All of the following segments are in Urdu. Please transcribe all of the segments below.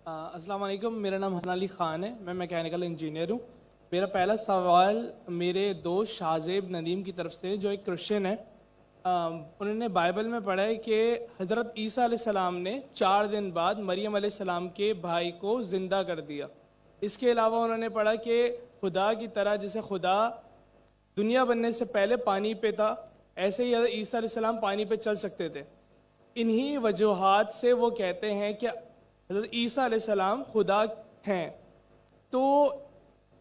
السلام علیکم، میرا نام حسن علی خان ہے، میں میکینیکل انجینئر ہوں۔ میرا پہلا سوال میرے دوست شاہزیب ندیم کی طرف سے جو ایک کرسچن ہے، انہوں نے بائبل میں پڑھا ہے کہ حضرت عیسیٰ علیہ السلام نے 4 دن بعد مریم علیہ السلام کے بھائی کو زندہ کر دیا۔ اس کے علاوہ انہوں نے پڑھا کہ خدا کی طرح جیسے خدا دنیا بننے سے پہلے پانی پہ تھا، ایسے ہی حضرت عیسیٰ علیہ السلام پانی پہ چل سکتے تھے۔ انہی وجوہات سے وہ کہتے ہیں کہ حضرت عیسیٰ علیہ السلام خدا ہیں، تو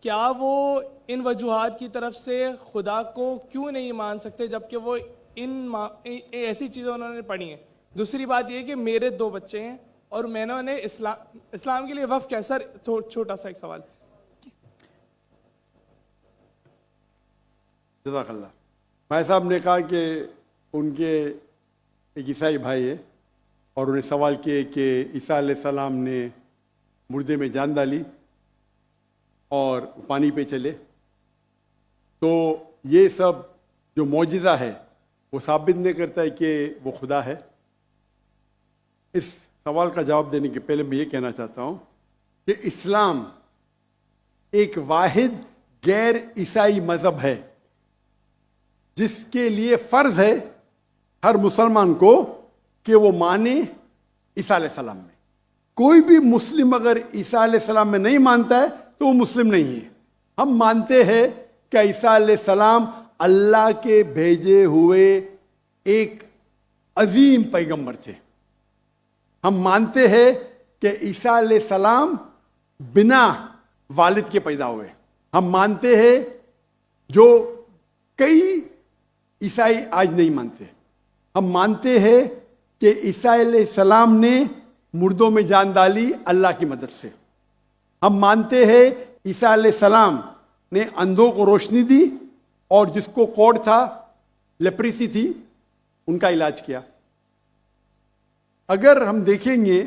کیا وہ ان وجوہات کی طرف سے خدا کو کیوں نہیں مان سکتے جبکہ وہ ایسی چیزیں انہوں نے پڑھی ہیں؟ دوسری بات یہ کہ میرے 2 بچے ہیں اور میں نے انہیں اسلام کے لیے وقف کیا؟ سر چھوٹا سا ایک سوال۔ جزاک اللہ۔ بھائی صاحب نے کہا کہ ان کے ایک عیسائی بھائی ہے اور انہیں سوال کیے کہ عیسیٰ علیہ السلام نے مردے میں جان ڈالی اور پانی پہ چلے، تو یہ سب جو معجزہ ہے وہ ثابت نہیں کرتا ہے کہ وہ خدا ہے۔ اس سوال کا جواب دینے کے پہلے میں یہ کہنا چاہتا ہوں کہ اسلام ایک واحد غیر عیسائی مذہب ہے جس کے لیے فرض ہے ہر مسلمان کو کہ وہ مانے عیسیٰ علیہ السلام میں۔ کوئی بھی مسلم اگر عیسیٰ علیہ السلام میں نہیں مانتا ہے تو وہ مسلم نہیں ہے۔ ہم مانتے ہیں کہ عیسیٰ علیہ السلام اللہ کے بھیجے ہوئے ایک عظیم پیغمبر تھے۔ ہم مانتے ہیں کہ عیسیٰ علیہ السلام بنا والد کے پیدا ہوئے۔ ہم مانتے ہیں جو کئی عیسائی آج نہیں مانتے۔ ہم مانتے ہیں کہ عیسیٰ علیہ السلام نے مردوں میں جان ڈالی اللہ کی مدد سے۔ ہم مانتے ہیں عیسیٰ علیہ السلام نے اندھوں کو روشنی دی اور جس کو کوڑ تھا، لیپریسی تھی، ان کا علاج کیا۔ اگر ہم دیکھیں گے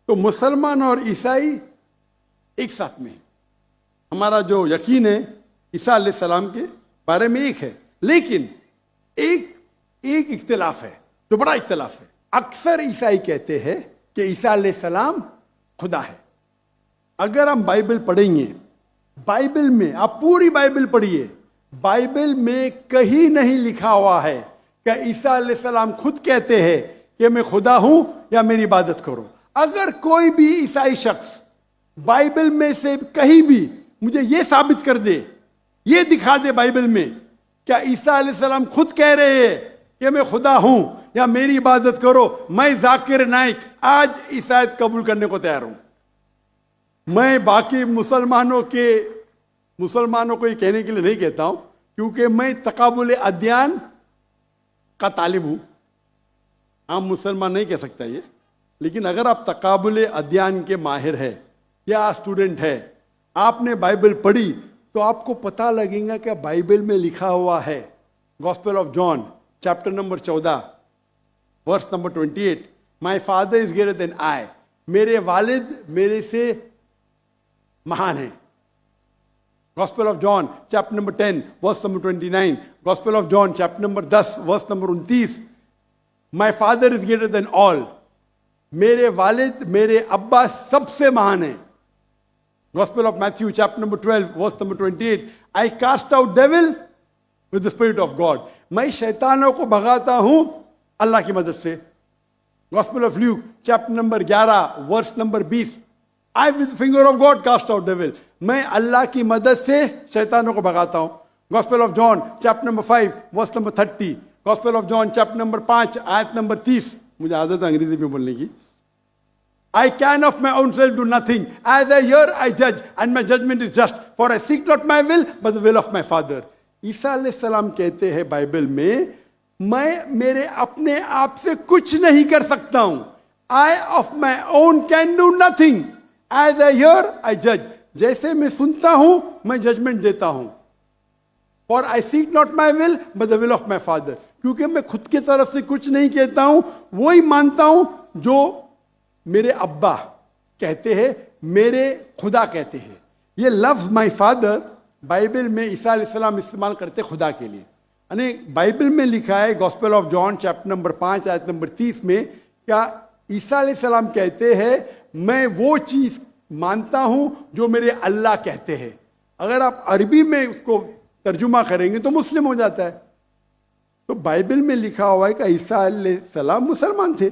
تو مسلمان اور عیسائی ایک ساتھ میں ہیں۔ ہمارا جو یقین ہے عیسیٰ علیہ السلام کے بارے میں ایک ہے، لیکن ایک اختلاف ہے جو بڑا اختلاف ہے۔ اکثر عیسائی کہتے ہیں کہ عیسیٰ علیہ السلام خدا ہے۔ اگر ہم بائبل پڑھیں گے، بائبل میں آپ پوری بائبل پڑھیے، بائبل میں کہیں نہیں لکھا ہوا ہے کہ عیسیٰ علیہ السلام خود کہتے ہیں کہ میں خدا ہوں یا میری عبادت کرو۔ اگر کوئی بھی عیسائی شخص بائبل میں سے کہیں بھی مجھے یہ ثابت کر دے، یہ دکھا دے بائبل میں کیا عیسیٰ علیہ السلام خود کہہ رہے ہیں کہ میں خدا ہوں یا میری عبادت کرو، میں ذاکر نائک آج عیسائیت قبول کرنے کو تیار ہوں۔ میں باقی مسلمانوں کو یہ کہنے کے لیے نہیں کہتا ہوں، کیونکہ میں تقابل ادیان کا طالب ہوں۔ عام مسلمان نہیں کہہ سکتا یہ، لیکن اگر آپ تقابل ادیان کے ماہر ہے یا اسٹوڈنٹ ہے، آپ نے بائبل پڑھی تو آپ کو پتہ لگے گا کہ بائبل میں لکھا ہوا ہے، gospel of John chapter number 14 verse number 28، my father is greater than I, میرے والد میرے سے مہان ہیں۔ Gospel of John chapter number 10 verse number 29، gospel of John chapter number 10 verse number 29، my father is greater than all, میرے والد میرے ابا سب سے مہان ہیں۔ Gospel of Matthew chapter number 12 verse number 28، I cast out devil with the spirit of God، میں شیطانوں کو بھگاتا ہوں اللہ کی مدد سے۔ Gospel of Luke chapter number 11 verse number 20، I with the finger of God cast out devil، میں اللہ کی مدد سے شیطانوں کو بھگاتا ہوں۔ Gospel of John chapter number 5 verse number 30، Gospel of John chapter number 5 آیت نمبر 30، مجھے عادت ہے انگریزی میں بولنے کی۔ I can of my own self do nothing. As I hear, I judge, and my judgment is just. For I seek not my will, but the will of my Father. عیسیٰ علیہ السلام کہتے ہیں بائبل میں میرے اپنے آپ سے کچھ نہیں کر سکتا ہوں۔ I of my own can do nothing. As I hear, I judge. جیسے میں سنتا ہوں میں ججمنٹ دیتا ہوں۔ For I seek not my will, but the will of my Father. کیونکہ میں خود کی طرف سے کچھ نہیں کہتا ہوں، وہی مانتا ہوں جو میرے ابا کہتے ہیں، میرے خدا کہتے ہیں۔ یہ لفظ مائی فادر بائبل میں عیسیٰ علیہ السلام استعمال کرتے خدا کے لیے، یعنی بائبل میں لکھا ہے gospel of John chapter number 5 آیت نمبر 30 میں، کیا عیسیٰ علیہ السلام کہتے ہیں میں وہ چیز مانتا ہوں جو میرے اللہ کہتے ہیں. اگر آپ عربی میں اس کو ترجمہ کریں گے تو مسلم ہو جاتا ہے. تو بائبل میں لکھا ہوا ہے کہ عیسیٰ علیہ السلام مسلمان تھے.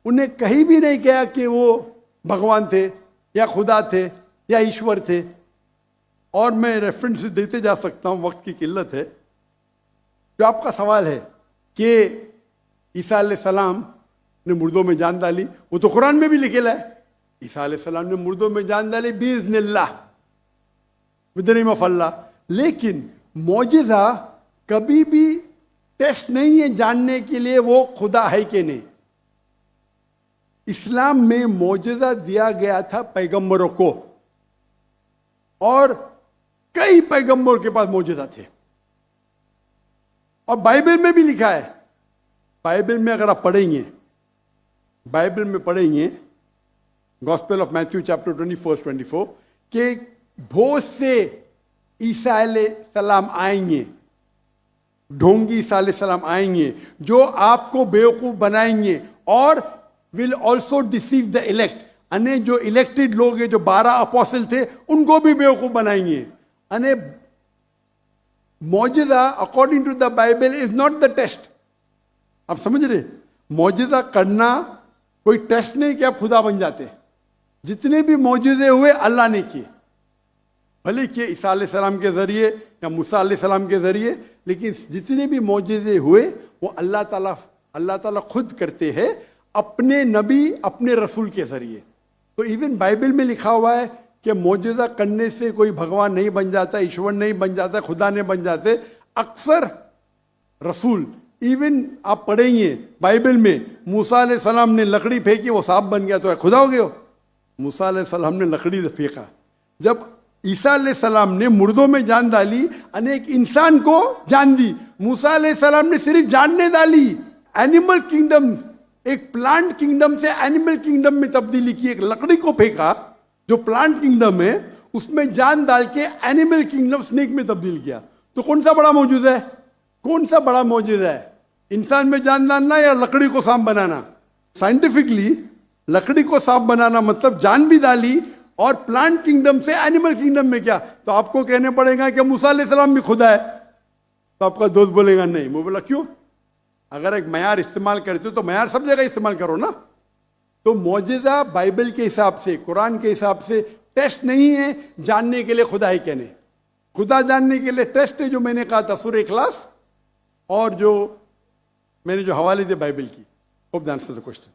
انہیں کہیں بھی نہیں کہا کہ وہ بھگوان تھے یا خدا تھے یا ایشور تھے. اور میں ریفرنس دیتے جا سکتا ہوں، وقت کی قلت ہے. جو آپ کا سوال ہے کہ عیسیٰ علیہ السلام نے مردوں میں جان ڈالی، وہ تو قرآن میں بھی لکھا ہے. عیسیٰ علیہ السلام نے مردوں میں جان ڈالی باذن اللہ، ود نیم آف اللہ. لیکن معجزہ کبھی بھی ٹیسٹ نہیں ہے جاننے کے لیے وہ خدا ہے کہ نہیں. اسلام میں معجزہ دیا گیا تھا پیغمبروں کو، اور کئی پیغمبروں کے پاس معجزہ تھے. اور بائبل میں بھی لکھا ہے. بائبل میں اگر آپ پڑھیں گے، بائبل میں پڑھیں گے گاسپل آف میتھیو چیپٹر 24 کہ بہت سے عیسیٰ علیہ السلام آئیں گے، ڈھونگی عیسیٰ علیہ السلام آئیں گے جو آپ کو بیوقوف بنائیں گے، اور will also deceive the elect. انہیں جو الیکٹڈ لوگ ہیں، جو 12 اپوسل تھے، ان کو بھی بیوقوف بنائیں گے. انہیں معجزہ according to the Bible is not the test. آپ سمجھ رہے؟ معجزہ کرنا کوئی ٹیسٹ نہیں کہ آپ خدا بن جاتے. جتنے بھی معجزے ہوئے اللہ نے کیے، بھلے کہ عیسیٰ علیہ السلام کے ذریعے یا موسیٰ علیہ السلام کے ذریعے، لیکن جتنے بھی معجزے ہوئے وہ اللہ تعالیٰ خود کرتے ہیں اپنے نبی، اپنے رسول کے ذریعے. تو ایون بائبل میں لکھا ہوا ہے کہ معجزہ کرنے سے کوئی بھگوان نہیں بن جاتا، ایشور نہیں بن جاتا، خدا نہیں بن جاتے. اکثر رسول، ایون آپ پڑھیں گے بائبل میں، موسیٰ علیہ السلام نے لکڑی پھینکی، وہ سانپ بن گیا، تو خدا ہو گیا. موسیٰ علیہ السلام نے لکڑی پھینکا. جب عیسیٰ علیہ السلام نے مردوں میں جان ڈالی، ایک انسان کو جان دی. موسیٰ علیہ السلام نے صرف جاننے ڈالی. اینیمل کنگڈم، ایک پلانٹ کنگڈم سے اینیمل کنگڈم میں تبدیلی کی. ایک لکڑی کو پھینکا جو پلانٹ کنگڈم ہے، اس میں جان ڈال کے اینیمل کنگڈم سنیک میں تبدیل کیا. تو کون سا بڑا معجزہ ہے؟ کون سا بڑا معجزہ ہے؟ انسان میں جان ڈالنا یا لکڑی کو سانپ بنانا؟ سائنٹیفکلی لکڑی کو سانپ بنانا مطلب جان بھی ڈالی، اور پلانٹ کنگڈم سے اینیمل کنگڈم میں کیا. تو آپ کو کہنے پڑے گا کہ موسیٰ علیہ السلام بھی خدا ہے. تو آپ کا دوست بولے گا نہیں. میں بولا کیوں؟ اگر ایک معیار استعمال کرتے ہو تو معیار سب جگہ استعمال کرو نا. تو معجزہ بائبل کے حساب سے، قرآن کے حساب سے ٹیسٹ نہیں ہے جاننے کے لیے خدا ہی کہنے. خدا جاننے کے لیے ٹیسٹ ہے جو میں نے کہا تھا سورہ اخلاص، اور جو میں نے جو حوالے دے بائبل کی. Hope the answer the question.